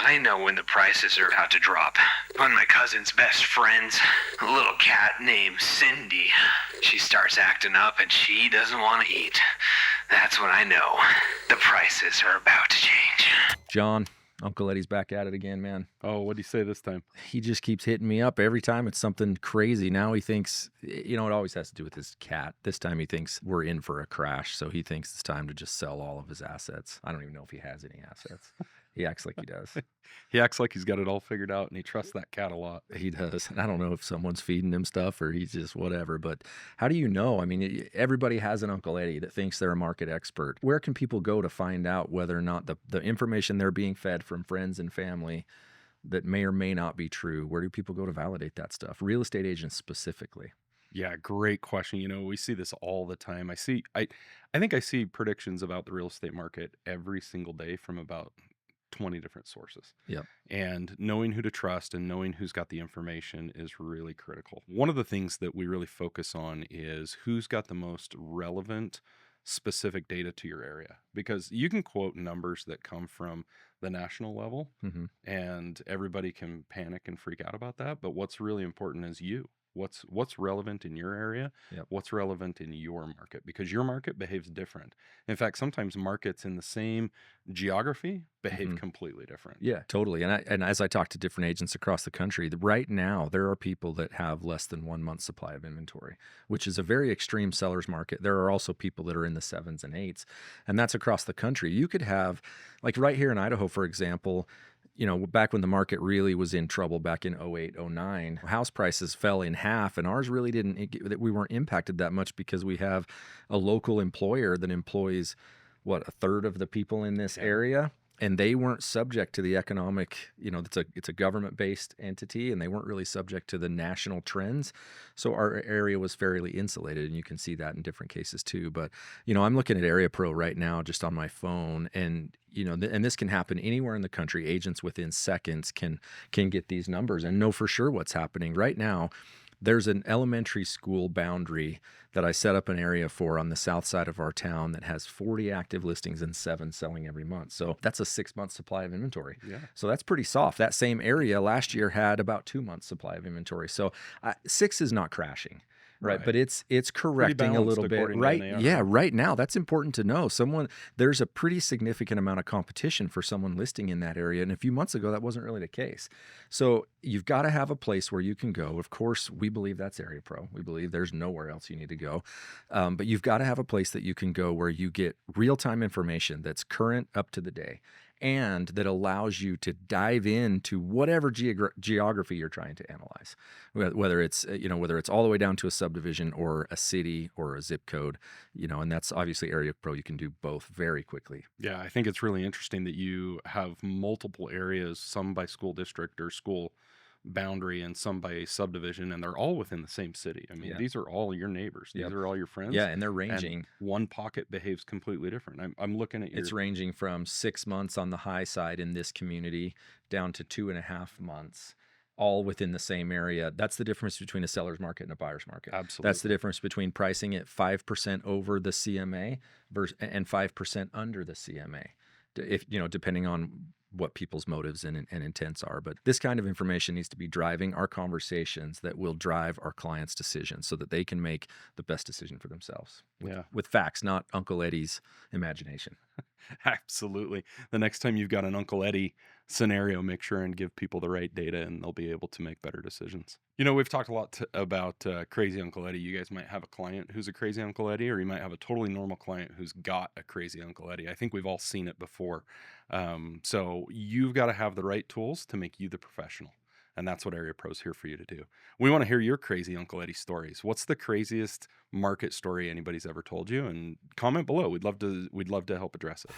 I know when the prices are about to drop. One of my cousin's best friends, a little cat named Cindy, she starts acting up and she doesn't want to eat. That's when I know the prices are about to change. John, Uncle Eddie's back at it again, man. Oh, what'd he say this time? He just keeps hitting me up every time. It's something crazy. Now he thinks, it always has to do with his cat. This time he thinks we're in for a crash. So he thinks it's time to just sell all of his assets. I don't even know if he has any assets. He acts like he does. He acts like he's got it all figured out, and he trusts that cat a lot. He does. And I don't know if someone's feeding him stuff or he's just whatever. But how do you know? I mean, everybody has an Uncle Eddie that thinks they're a market expert. Where can people go to find out whether or not the information they're being fed from friends and family that may or may not be true? Where do people go to validate that stuff? Real estate agents specifically. Yeah, great question. We see this all the time. I think I see predictions about the real estate market every single day from about 20 different sources. Yep. And knowing who to trust and knowing who's got the information is really critical. One of the things that we really focus on is who's got the most relevant, specific data to your area, because you can quote numbers that come from the national level and everybody can panic and freak out about that. But what's really important is what's relevant in your area, what's relevant in your market, because your market behaves different. In fact, sometimes markets in the same geography behave completely different. Yeah, totally. And as I talk to different agents across the country, right now there are people that have less than 1 month's supply of inventory, which is a very extreme seller's market. There are also people that are in the 7s and 8s, and that's across the country. You could have, like right here in Idaho, for example, back when the market really was in trouble back in 08, 09, house prices fell in half, and ours really we weren't impacted that much because we have a local employer that employs, a third of the people in this area. And they weren't subject to the economic, it's a government-based entity, and they weren't really subject to the national trends. So our area was fairly insulated, and you can see that in different cases too. But, I'm looking at AreaPro right now just on my phone, and, and this can happen anywhere in the country. Agents within seconds can get these numbers and know for sure what's happening. Right now, there's an elementary school boundary that I set up an area for on the south side of our town that has 40 active listings and 7 selling every month. So that's a 6-month supply of inventory. Yeah. So that's pretty soft. That same area last year had about 2 months supply of inventory. So 6 is not crashing. Right. But it's correcting a little bit. Right. Yeah. Right now, that's important to know. There's a pretty significant amount of competition for someone listing in that area. And a few months ago, that wasn't really the case. So you've got to have a place where you can go. Of course, we believe that's AreaPro. We believe there's nowhere else you need to go. But you've got to have a place that you can go where you get real-time information that's current, up to the day, and that allows you to dive into whatever geography you're trying to analyze, whether it's all the way down to a subdivision or a city or a zip code, and that's obviously AreaPro. You can do both very quickly. Yeah, I think it's really interesting that you have multiple areas, some by school district or school boundary and some by subdivision, and they're all within the same city. I mean, these are all your neighbors. These are all your friends. Yeah, and they're ranging. And one pocket behaves completely different. I'm looking at It's ranging from 6 months on the high side in this community down to 2.5 months, all within the same area. That's the difference between a seller's market and a buyer's market. Absolutely. That's the difference between pricing at 5% over the CMA and 5% under the CMA. Depending on what people's motives and intents are. But this kind of information needs to be driving our conversations that will drive our clients' decisions so that they can make the best decision for themselves. With facts, not Uncle Eddie's imagination. Absolutely. The next time you've got an Uncle Eddie scenario, make sure and give people the right data, and they'll be able to make better decisions. We've talked a lot about crazy Uncle Eddie. You guys might have a client who's a crazy Uncle Eddie, or you might have a totally normal client who's got a crazy Uncle Eddie. I think we've all seen it before. So you've got to have the right tools to make you the professional. And that's what AreaPro's here for you to do. We want to hear your crazy Uncle Eddie stories. What's the craziest market story anybody's ever told you? And comment below. We'd love to help address it.